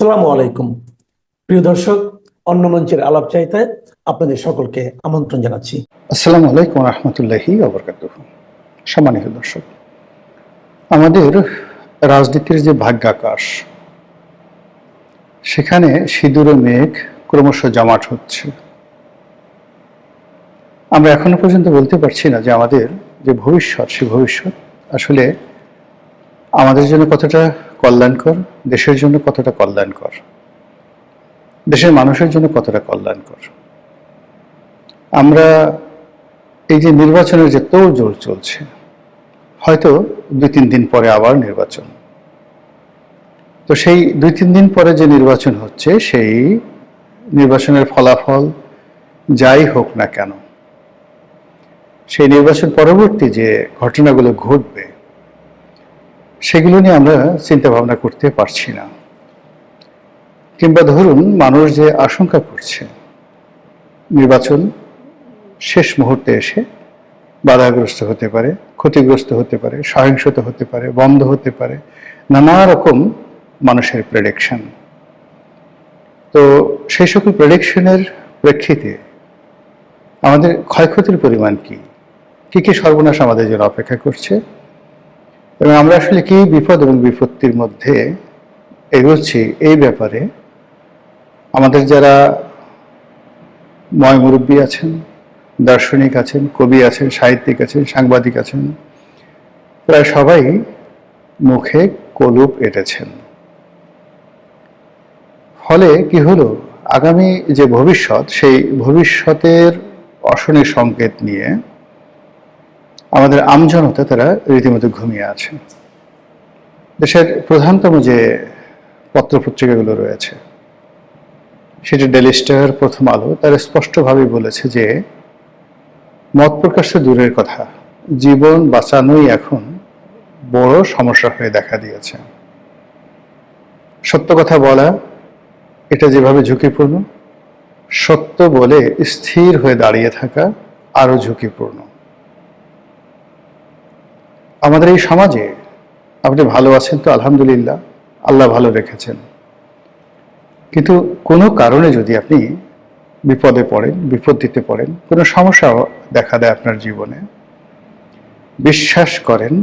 আসসালামু আলাইকুম প্রিয় দর্শক, অন্য মঞ্চের আলাপ চাইতে আপনাদের সকলকে আমন্ত্রণ জানাচ্ছি। আসসালামু আলাইকুম রহমতুল্লাহি ওবরকাতুহ। সম্মানিত দর্শক, আমাদের রাজনীতির যে ভাগ্যাকাশ, সেখানে সিঁদুর ও মেঘ ক্রমশ জমাট হচ্ছে। আমরা এখনো পর্যন্ত বলতে পারছি না যে আমাদের যে ভবিষ্যৎ, সে ভবিষ্যৎ আসলে আমাদের জন্য কতটা কল্যাণকর, দেশের জন্য কতটা কল্যাণকর, দেশের মানুষের জন্য কতটা কল্যাণকর। আমরা এই যে নির্বাচনের যে তোড়জোড় চলছে, হয়তো 2-3 দিন পরে আবার নির্বাচন। তো সেই 2-3 দিন পরে যে নির্বাচন হচ্ছে, সেই নির্বাচনের ফলাফল যাই হোক না কেন, সেই নির্বাচন পরবর্তী যে ঘটনাগুলো ঘটবে, সেগুলো নিয়ে আমরা চিন্তা ভাবনা করতে পারছি না। কিংবা ধরুন, মানুষ যে আশঙ্কা করছে নির্বাচন শেষ মুহূর্তে এসে বাধাগ্রস্ত হতে পারে, ক্ষতিগ্রস্ত হতে পারে, সহিংসতা হতে পারে, বন্ধ হতে পারে, নানা রকম মানুষের প্রেডিকশন। তো সেই সকল প্রেডিকশনের প্রেক্ষিতে আমাদের ক্ষয়ক্ষতির পরিমাণ কি কি সর্বনাশ আমাদের জন্য অপেক্ষা করছে, এবং আমরা আসলে কি বিপদ এবং বিপত্তির মধ্যে এগোচ্ছি, এই ব্যাপারে আমাদের যারা ময়মুরব্বী আছেন, দার্শনিক আছেন, কবি আছেন, সাহিত্যিক আছেন, সাংবাদিক আছেন, প্রায় সবাই মুখে কলুপ এঁটেছেন। ফলে কি হলো, আগামী যে ভবিষ্যৎ, সেই ভবিষ্যতের অশনি সংকেত নিয়ে আমাদের আমজনতা তারা রীতিমতো ঘুমিয়ে আছে। দেশের প্রধানতম যে পত্রপত্রিকাগুলো রয়েছে, সেটা ডেইলি স্টার, প্রথম আলো, তারা স্পষ্টভাবে বলেছে যে মত প্রকাশ তো দূরের কথা, জীবন বাঁচানোই এখন বড় সমস্যা হয়ে দেখা দিয়েছে। সত্য কথা বলা, এটা যেভাবে ঝুঁকিপূর্ণ, সত্য বলে স্থির হয়ে দাঁড়িয়ে থাকা আরো ঝুঁকিপূর্ণ। আমাদের এই সমাজে আপনি ভালো আছেন তো আলহামদুলিল্লাহ, আল্লাহ ভালো রেখেছেন, কিন্তু কোনো কারণে যদি আপনি বিপদে পড়েন, বিপত্তিতে পড়েন, কোনো সমস্যা দেখা দেয় আপনার জীবনে, বিশ্বাস করেন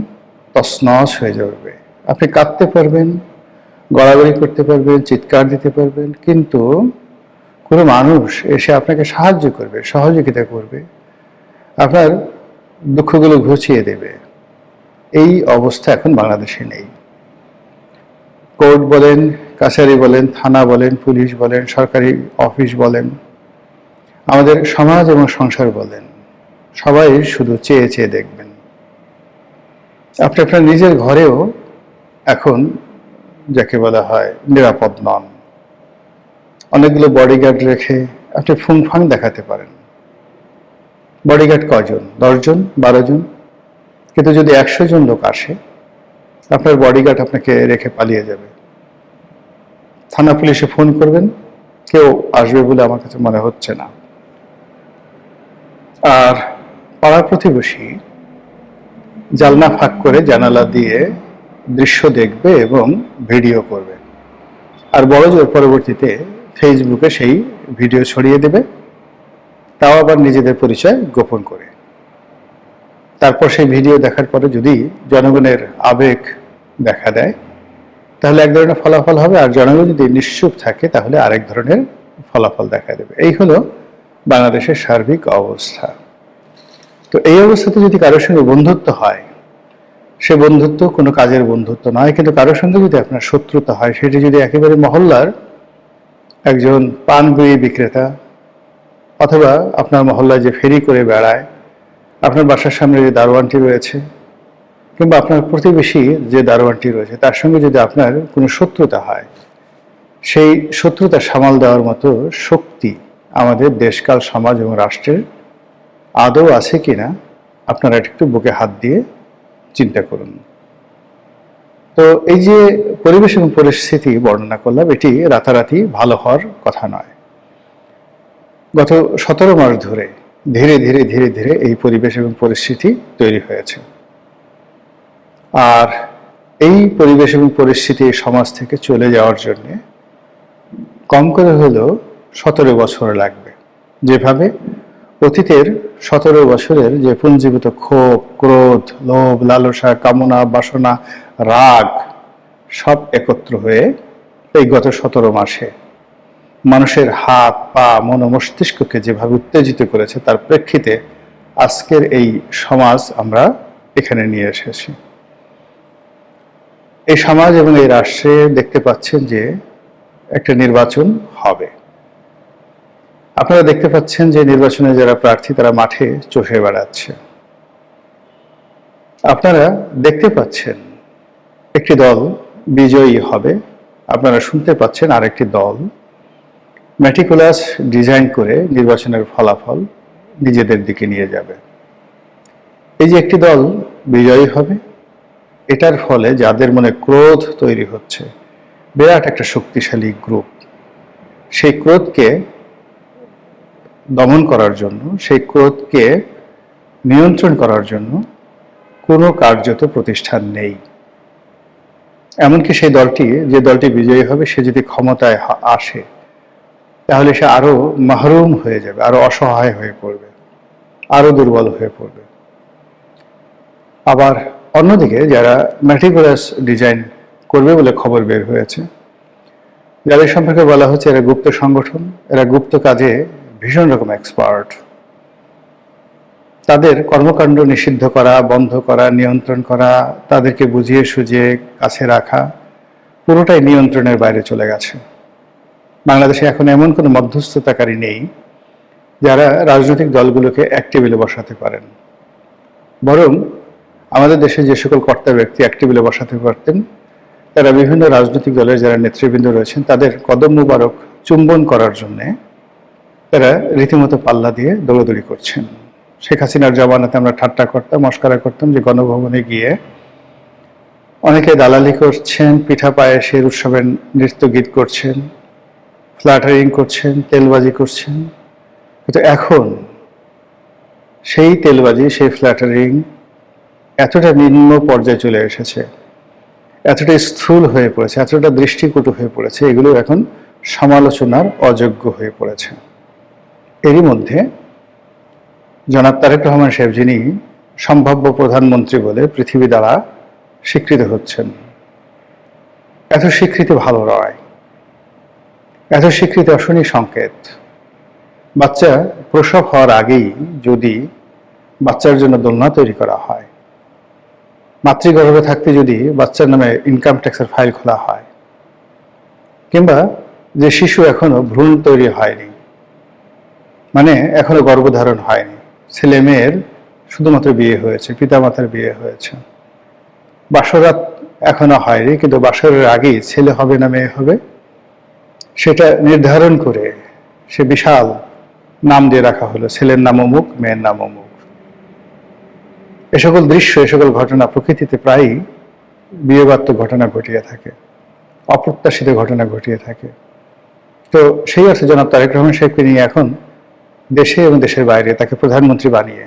তছনছ হয়ে যাবে। আপনি কাঁদতে পারবেন, গড়াগড়ি করতে পারবেন, চিৎকার দিতে পারবেন, কিন্তু কোনো মানুষ এসে আপনাকে সাহায্য করবে, সহযোগিতা করবে, আপনার দুঃখগুলো ঘুচিয়ে দেবে, এই অবস্থা এখন বাংলাদেশে নেই। কোর্ট বলেন, কাছারি বলেন, থানা বলেন, পুলিশ বলেন, সরকারি অফিস বলেন, আমাদের সমাজ এবং সংসার বলেন, সবাই শুধু চেয়ে চেয়ে দেখবেন। আপনি আপনার নিজের ঘরেও এখন যাকে বলা হয় নিরাপদ নন। অনেকগুলো বডিগার্ড রেখে আপনি ফুংফাং দেখাতে পারেন। বডিগার্ড কজন? 10 জন, 12 জন, কিন্তু যদি 100 জন লোক আসে, আপনার বডিগার্ড আপনাকে রেখে পালিয়ে যাবে। থানা পুলিশে ফোন করবেন, কেউ আসবে বলে আমার কাছে মনে হচ্ছে না। আর পাড়া প্রতিবেশী জানলা ফাঁক করে জানালা দিয়ে দৃশ্য দেখবে এবং ভিডিও করবে, আর বড় জোর পরবর্তীতে ফেসবুকে সেই ভিডিও ছড়িয়ে দেবে, তাও আবার নিজেদের পরিচয় গোপন করে। তারপর সেই ভিডিও দেখার পরে যদি জনগণের আবেগ দেখা দেয়, তাহলে এক ধরনের ফলাফল হবে, আর জনগণ যদি নিশ্চুপ থাকে তাহলে আরেক ধরনের ফলাফল দেখা দেবে। এই হলো বাংলাদেশের সার্বিক অবস্থা। তো এই অবস্থাতে যদি কারোর সঙ্গে বন্ধুত্ব হয়, সে বন্ধুত্ব কোনো কাজের বন্ধুত্ব নয়, কিন্তু কারোর সঙ্গে যদি আপনার শত্রুতা হয়, সেটি যদি একেবারে মহল্লার একজন পান বিড়ি বিক্রেতা, অথবা আপনার মহল্লায় যে ফেরি করে বেড়ায়, আপনার বাসার সামনে যে দারোয়ানটি রয়েছে, কিংবা আপনার প্রতিবেশী যে দারোয়ানটি রয়েছে, তার সঙ্গে যদি আপনার কোনো শত্রুতা হয়, সেই শত্রুতা সামাল দেওয়ার মতো শক্তি আমাদের দেশকাল, সমাজ এবং রাষ্ট্রের আদৌ আছে কিনা আপনারা একটু বুকে হাত দিয়ে চিন্তা করুন। তো এই যে পরিবেশ এবং পরিস্থিতি বর্ণনা করলাম, এটি রাতারাতি ভালো হওয়ার কথা নয়। গত 17 মাস ধরে ধীরে ধীরে ধীরে ধীরে এই পরিবেশ এবং পরিস্থিতি তৈরি হয়েছে। আর এই পরিবেশ এবং পরিস্থিতি সমাজ থেকে চলে যাওয়ার জন্য কম করে হলেও 17 বছর লাগবে। যেভাবে অতীতের 17 বছরের যে পুঞ্জীভূত ক্ষোভ, ক্রোধ, লোভ, লালসা, কামনা, বাসনা, রাগ সব একত্র হয়ে এই গত 17 মাসে মানুষের হাত, পা, মন ও মস্তিষ্ককে যেভাবে উত্তেজিত করেছে, তার প্রেক্ষিতে আজকের এই সমাজ আমরা এখানে নিয়ে এসেছি। এই সমাজ এবং এই রাষ্ট্রে দেখতে পাচ্ছেন যে একটা নির্বাচন হবে। আপনারা দেখতে পাচ্ছেন যে নির্বাচনে যারা প্রার্থী তারা মাঠে চষে বেড়াচ্ছে। আপনারা দেখতে পাচ্ছেন একটি দল বিজয়ী হবে, আপনারা শুনতে পাচ্ছেন আরেকটি দল ম্যাটিকুলাস ডিজাইন করে নির্বাচনের ফলাফল নিজেদের দিকে নিয়ে যাবে। এই যে একটি দল বিজয়ী হবে, এটার ফলে যাদের মনে ক্রোধ তৈরি হচ্ছে, বিরাট একটা শক্তিশালী গ্রুপ, সেই ক্রোধকে দমন করার জন্য, সেই ক্রোধকে নিয়ন্ত্রণ করার জন্য কোনো কার্যত প্রতিষ্ঠান নেই। এমনকি সেই দলটি, যে দলটি বিজয়ী হবে, সে যদি ক্ষমতায় আসে তাহলে সে আরো মাহরুম হয়ে যাবে, আরো অসহায় হয়ে পড়বে, আরো দুর্বল হয়ে পড়বে। আবার অন্যদিকে যারা ম্যাটিকুলাস ডিজাইন করবে বলে খবর বের হয়েছে, যাদের সম্পর্কে বলা হচ্ছে এরা গুপ্ত সংগঠন, এরা গুপ্ত কাজে ভীষণ রকম এক্সপার্ট, তাদের কর্মকাণ্ড নিষিদ্ধ করা, বন্ধ করা, নিয়ন্ত্রণ করা, তাদেরকে বুঝিয়ে সুঝিয়ে কাছে রাখা, পুরোটাই নিয়ন্ত্রণের বাইরে চলে গেছে। বাংলাদেশে এখন এমন কোনো মধ্যস্থতাকারী নেই যারা রাজনৈতিক দলগুলোকে এক টেবিলে বসাতে পারেন। বরং আমাদের দেশে যে সকল কর্তা ব্যক্তি এক টেবিলে বসাতে পারতেন, তারা বিভিন্ন রাজনৈতিক দলের যারা নেতৃবৃন্দ রয়েছেন তাদের কদম মুবারক চুম্বন করার জন্য তারা রীতিমতো পাল্লা দিয়ে দৌড়াদৌড়ি করছেন। শেখ হাসিনার জমানাতে আমরা ঠাট্টা করতাম, মস্করা করতাম যে গণভবনে গিয়ে অনেকে দালালি করছেন, পিঠা পায়েসের উৎসবের নৃত্য গীত করছেন, ফ্ল্যাটারিং করছেন, তেলবাজি করছেন। কিন্তু এখন সেই তেলবাজি, সেই ফ্ল্যাটারিং এতটা নিম্ন পর্যায়ে চলে এসেছে, এতটা স্থূল হয়ে পড়েছে, এতটা দৃষ্টিকটু হয়ে পড়েছে, এগুলো এখন সমালোচনার অযোগ্য হয়ে পড়েছে। এরই মধ্যে জনাব তারেক রহমান সাহেব, যিনি সম্ভাব্য প্রধানমন্ত্রী বলে পৃথিবী দ্বারা স্বীকৃত হচ্ছেন, এত স্বীকৃতি ভালো নয়, এত স্বীকৃতি অশনি সংকেত। বাচ্চা প্রসব হওয়ার আগেই যদি বাচ্চার জন্য দোলনা তৈরি করা হয়, মাতৃগর্ভে থাকতে যদি বাচ্চার নামে ইনকাম ট্যাক্সের ফাইল খোলা হয়, কিংবা যে শিশু এখনো ভ্রূণ তৈরি হয়নি, মানে এখনো গর্ভধারণ হয়নি, ছেলে মেয়ের শুধুমাত্র বিয়ে হয়েছে, পিতামাতার বিয়ে হয়েছে, বাসরাত এখনো হয়নি কিন্তু বাসরের আগেই ছেলে হবে না মেয়ে হবে, সেটা নির্ধারণ করে সে বিশাল নাম দিয়ে রাখা হলো, ছেলের নাম অমুক, মেয়ের নাম অমুক। এ সকল দৃশ্য, এ সকল ঘটনা প্রকৃতিতে প্রায়ই বিয়োগাত্মক ঘটনা ঘটিয়ে থাকে, অপ্রত্যাশিত ঘটনা ঘটিয়ে থাকে। তো সেই অর্থে জনাব তারেক রহমান সাহেবকে নিয়ে এখন দেশে এবং দেশের বাইরে তাকে প্রধানমন্ত্রী বানিয়ে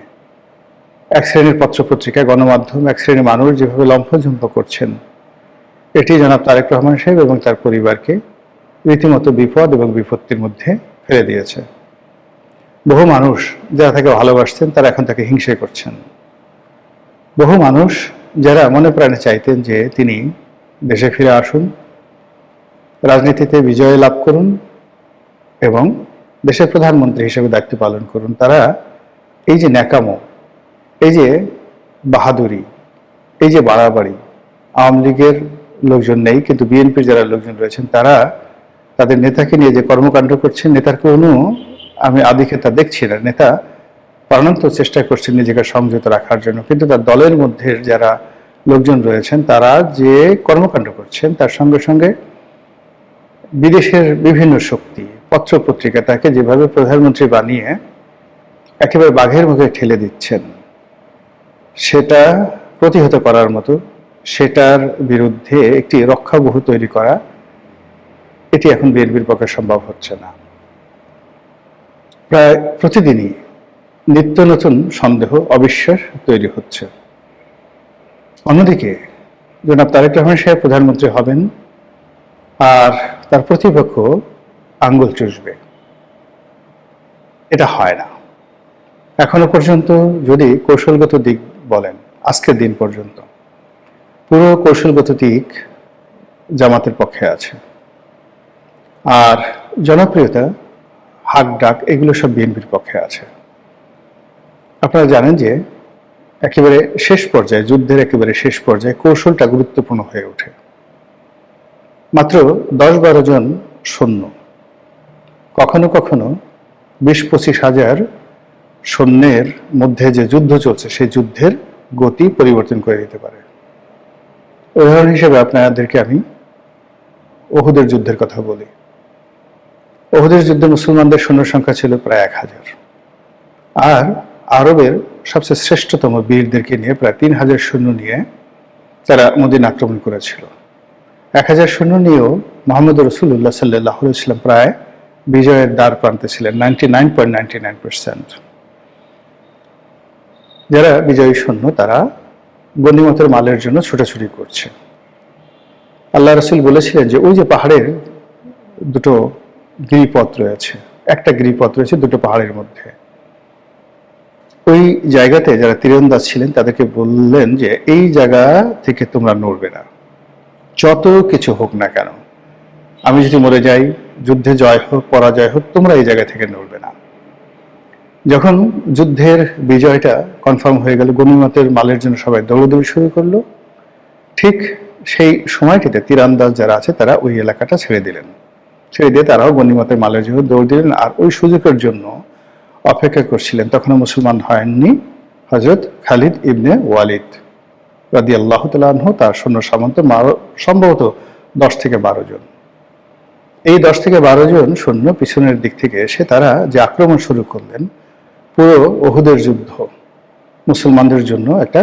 এক শ্রেণীর পত্রপত্রিকা, গণমাধ্যম, এক শ্রেণীর মানুষ যেভাবে লম্ফঝম্প করছেন, এটি জনাব তারেক রহমান সাহেব এবং তার পরিবারকে রীতিমতো বিপদ এবং বিপত্তির মধ্যে ফেলে দিয়েছে। বহু মানুষ যারা তাকে ভালোবাসতেন তারা এখন তাকে হিংসে করছেন। বহু মানুষ যারা মনে প্রাণে চাইতেন যে তিনি দেশে ফিরে আসুন, রাজনীতিতে বিজয় লাভ করুন এবং দেশের প্রধানমন্ত্রী হিসেবে দায়িত্ব পালন করুন, তারা এই যে ন্যাকামো, এই যে বাহাদুরি, এই যে বাড়াবাড়ি, আওয়ামী লীগের লোকজন নেই কিন্তু বিএনপির যারা লোকজন রয়েছেন তারা তাদের নেতাকে নিয়ে যে কর্মকাণ্ড করছেন, নেতার কোনো আমি আধিক্যতা দেখছি না। নেতা প্রাণান্ত চেষ্টা করছেন নিজেকে সংযত রাখার জন্য, কিন্তু তার দলের মধ্যে যারা লোকজন রয়েছেন তারা যে কর্মকাণ্ড করছেন তার সঙ্গে সঙ্গে বিদেশের বিভিন্ন শক্তি, পত্র পত্রিকা তাকে যেভাবে প্রধানমন্ত্রী বানিয়ে একেবারে বাঘের মুখে ঠেলে দিচ্ছেন, সেটা প্রতিহত করার মতো, সেটার বিরুদ্ধে একটি রক্ষাবহু তৈরি করা, এটি এখন বিএনপির পক্ষে সম্ভব হচ্ছে না। প্রায় প্রতিদিনই নিত্য নতুন সন্দেহ, অবিশ্বাস তৈরি হচ্ছে। অন্যদিকে জনাব তারেক রহমান সাহেব প্রধানমন্ত্রী হবেন আর তার প্রতিপক্ষ আঙ্গুল চুষবে, এটা হয় না। এখনো পর্যন্ত যদি কৌশলগত দিক বলেন, আজকের দিন পর্যন্ত পুরো কৌশলগত দিক জামাতের পক্ষে আছে, আর জনপ্রিয়তা, হাক ডাক, এগুলো সব বিএনপির পক্ষে আছে। আপনারা জানেন যে একেবারে শেষ পর্যায়ে, যুদ্ধের একেবারে শেষ পর্যায়ে কৌশলটা গুরুত্বপূর্ণ হয়ে ওঠে। মাত্র 10-12 জন সৈন্য কখনো কখনো 20-25 হাজার সৈন্যের মধ্যে যে যুদ্ধ চলছে সেই যুদ্ধের গতি পরিবর্তন করে দিতে পারে। উদাহরণ হিসেবে আপনাদেরকে আমি ওহুদের যুদ্ধের কথা বলি। ওহুদের যুদ্ধে মুসলমানদের সৈন্য সংখ্যা ছিল প্রায় 1000, আর আরবের সবচেয়ে শ্রেষ্ঠতম বীরদেরকে নিয়ে প্রায় 3000 সৈন্য নিয়ে তারা মদিনা আক্রমণ করেছিল। 1000 সৈন্য নিয়েও মোহাম্মদ রাসূলুল্লাহ সাল্লাল্লাহু আলাইহি ওয়াসাল্লাম প্রায় বিজয়ের দ্বার প্রান্তে ছিলেন 99.99%। যারা বিজয়ী সৈন্য তারা গনিমতের মালের জন্য ছোটাছুটি করছে। আল্লাহ রাসূল বলেছিলেন যে ওই যে পাহাড়ের দুটো গিরিপথ রয়েছে, একটা গিরিপথ রয়েছে দুটো পাহাড়ের মধ্যে, ওই জায়গাতে যারা তীরন্দাজ ছিলেন তাদেরকে বললেন যে এই জায়গা থেকে তোমরা নড়বে না, যত কিছু হোক না কেন, আমি যদি মরে যাই, যুদ্ধে জয় হোক পরাজয় হোক, তোমরা এই জায়গা থেকে নড়বে না। যখন যুদ্ধের বিজয়টা কনফার্ম হয়ে গেল, গনিমতের মালের জন্য সবাই দৌড়দৌড়ি শুরু করলো, ঠিক সেই সময়টিতে তীরন্দাজ যারা আছে তারা ওই এলাকাটা ছেড়ে দিলেন। ছেড়ে দিয়ে তারাও গনিমতের মালের জন্য দৌড় দিলেন, আর ওই সুযোগের জন্য অপেক্ষা করছিলেন তখনও মুসলমান হয়ননি হযরত খালিদ ইবনে ওয়ালিদ রাদিয়াল্লাহু তাআলা আনহু, তার সৈন্য সামন্ত সম্ভবত 10-12 জন। এই 10-12 জন সৈন্য পিছনের দিক থেকে এসে তারা যে আক্রমণ শুরু করলেন, পুরো ওহুদের যুদ্ধ মুসলমানদের জন্য একটা,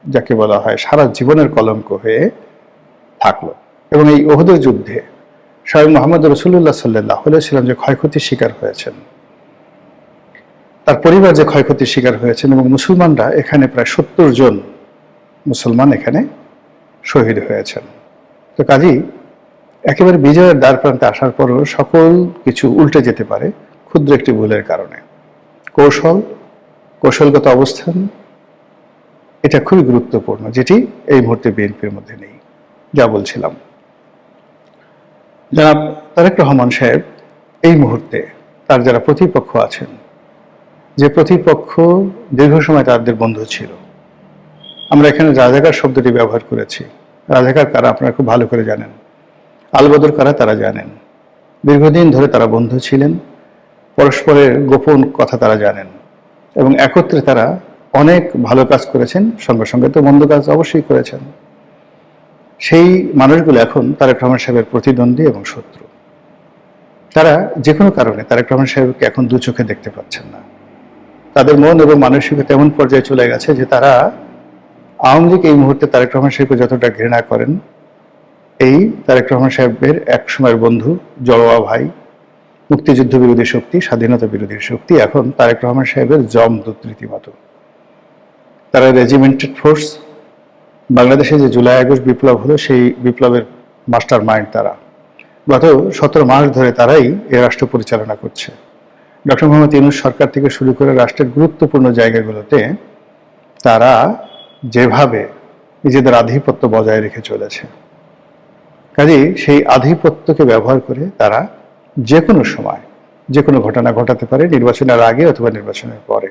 যাকে বলা হয় সারা জীবনের কলঙ্ক হয়ে থাকলো। এবং এই ওহুদের যুদ্ধে স্বয়ং মুহাম্মদ রাসূলুল্লাহ সাল্লাল্লাহু আলাইহি ওয়াসাল্লাম যে ক্ষয়ক্ষতির শিকার হয়েছেন, তার পরিবার যে ক্ষয়ক্ষতির শিকার হয়েছেন, এবং মুসলমানরা এখানে প্রায় 70 জন মুসলমান এখানে শহীদ হয়েছেন। তো কাজেই একেবারে বিজয়ের দ্বার প্রান্তে আসার পরও সকল কিছু উল্টে যেতে পারে ক্ষুদ্র একটি ভুলের কারণে। কৌশলগত অবস্থান, এটা খুবই গুরুত্বপূর্ণ, যেটি এই মুহূর্তে বিএনপির মধ্যে নেই। যা বলছিলাম, জনাব তারেক রহমান সাহেব এই মুহূর্তে তার যারা প্রতিপক্ষ আছেন, যে প্রতিপক্ষ দীর্ঘ সময় তাদের বন্ধু ছিল, আমরা এখানে রাজাকার শব্দটি ব্যবহার করেছি। রাজাকার কারা আপনারা খুব ভালো করে জানেন, আলবদর কারা তারা জানেন। দীর্ঘদিন ধরে তারা বন্ধু ছিলেন, পরস্পরের গোপন কথা তারা জানেন, এবং একত্রে তারা অনেক ভালো কাজ করেছেন, সঙ্গে সঙ্গে তো মন্দ কাজ অবশ্যই করেছেন। সেই মানুষগুলো এখন তারেক রহমান সাহেবের প্রতিদ্বন্দ্বী এবং শত্রু। তারা যে কোনো কারণে তারেক রহমান সাহেবকে এখন দু চোখে দেখতে পাচ্ছেন না। তাদের মন এবং মানসিকতা এমন পর্যায়ে চলে গেছে যে তারা আওয়ামী লীগ এই মুহূর্তে তারেক রহমান সাহেবকে যতটা ঘৃণা করেন, এই তারেক রহমান সাহেবের এক সময়ের বন্ধু, জড়োয়া ভাই, মুক্তিযুদ্ধ বিরোধী শক্তি, স্বাধীনতা বিরোধী শক্তি এখন তারেক রহমান সাহেবের জমদূত রীতিমতো। তারা রেজিমেন্টেড ফোর্স। বাংলাদেশে যে জুলাই আগস্ট বিপ্লব হলো, সেই বিপ্লবের মাস্টার মাইন্ড তারা। গত 17 মাস ধরে তারাই এ রাষ্ট্র পরিচালনা করছে। ডক্টর মোহাম্মদ ইউনূস সরকার থেকে শুরু করে রাষ্ট্রের গুরুত্বপূর্ণ জায়গাগুলোতে তারা যেভাবে নিজেদের আধিপত্য বজায় রেখে চলেছে, কাজেই সেই আধিপত্যকে ব্যবহার করে তারা যে কোনো সময় যে কোনো ঘটনা ঘটাতে পারে, নির্বাচনের আগে অথবা নির্বাচনের পরে।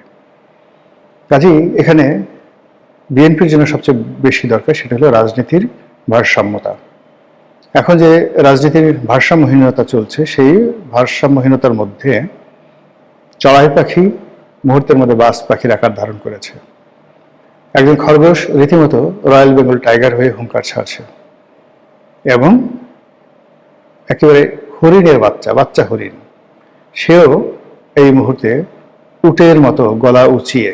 কাজেই এখানে বিএনপির জন্য সবচেয়ে বেশি দরকার সেটা হলো রাজনীতির ভারসাম্যতা। এখন যে রাজনীতির ভারসাম্যহীনতা চলছে, সেই ভারসাম্যহীনতার মধ্যে চড়াই পাখি মুহূর্তের মধ্যে বাজ পাখির আকার ধারণ করেছে। একজন খরগোশ রীতিমতো রয়্যাল বেঙ্গল টাইগার হয়ে হুঙ্কার ছাড়ছে, এবং একেবারে হরিণের বাচ্চা হরিণ, সেও এই মুহূর্তে উটের মতো গলা উঁচিয়ে